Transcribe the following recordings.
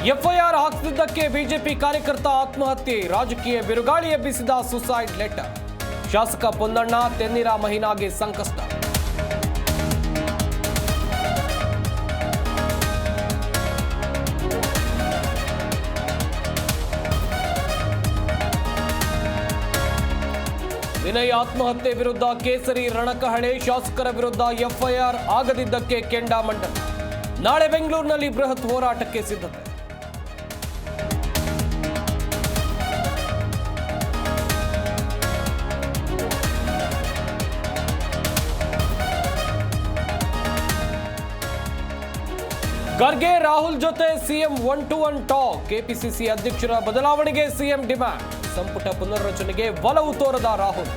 FIR ಹಾಕಿದ್ದಕ್ಕೆ BJP ಕಾರ್ಯಕರ್ತ ಆತ್ಮಹತ್ಯೆ, ರಾಜಕೀಯ ಬಿರುಗಾಳಿ ಎಬ್ಬಿಸಿದ ಸುಸೈಡ್ ಲೆಟರ್. ಶಾಸಕ ಪೊನ್ನಣ್ಣ ತೆನ್ನಿರ ಮಹಿನಾಗೆ ಸಂಕಷ್ಟ. ವಿನಯ್ ಆತ್ಮಹತ್ಯೆ ವಿರುದ್ಧ ಕೇಸರಿ ರಣಕಹಳೆ, ಶಾಸಕರ ವಿರುದ್ಧ ಎಫ್ಐಆರ್ ಆಗದಿದ್ದಕ್ಕೆ ಕೆಂಡಾಮಂಡಲ. ನಾಳೆ ಬೆಂಗಳೂರಿನಲ್ಲಿ ಬೃಹತ್ ಹೋರಾಟಕ್ಕೆ ಸಿದ್ಧತೆ. ಖರ್ಗೆ ರಾಹುಲ್ ಜೊತೆ ಸಿಎಂ 1-to-1 ಟಾಕ್. ಕೆಪಿಸಿಸಿ ಅಧ್ಯಕ್ಷರ ಬದಲಾವಣೆಗೆ ಸಿಎಂ ಡಿಮ್ಯಾಂಡ್. ಸಂಪುಟ ಪುನರ್ರಚನೆಗೆ ಒಲವು ತೋರದ ರಾಹುಲ್.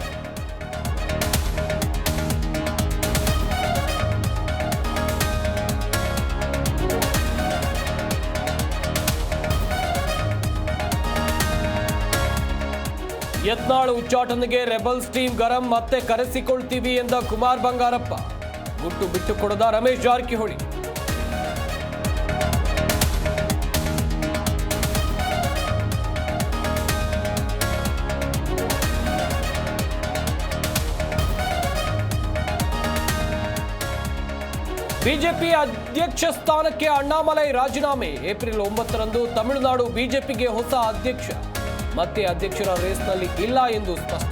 ಯತ್ನಾಳ್ ಉಚ್ಚಾಟನೆಗೆ ರೆಬಲ್ಸ್ ಟೀಮ್ ಗರಂ, ಮತ್ತೆ ಕರೆಸಿಕೊಳ್ತೀವಿ ಎಂದ ಕುಮಾರ್ ಬಂಗಾರಪ್ಪ. ಗುಟ್ಟು ಬಿಟ್ಟು ಕೊಡದ ರಮೇಶ್ ಜಾರಕಿಹೊಳಿ. ಬಿಜೆಪಿ ಅಧ್ಯಕ್ಷ ಸ್ಥಾನಕ್ಕೆ ಅಣ್ಣಾಮಲೈ ರಾಜೀನಾಮೆ. ಏಪ್ರಿಲ್ 9ರಂದು ತಮಿಳುನಾಡು ಬಿಜೆಪಿಗೆ ಹೊಸ ಅಧ್ಯಕ್ಷ. ಮತ್ತೆ ಅಧ್ಯಕ್ಷರ ರೇಸ್ನಲ್ಲಿ ಇಲ್ಲ ಎಂದು ಸ್ಪಷ್ಟ.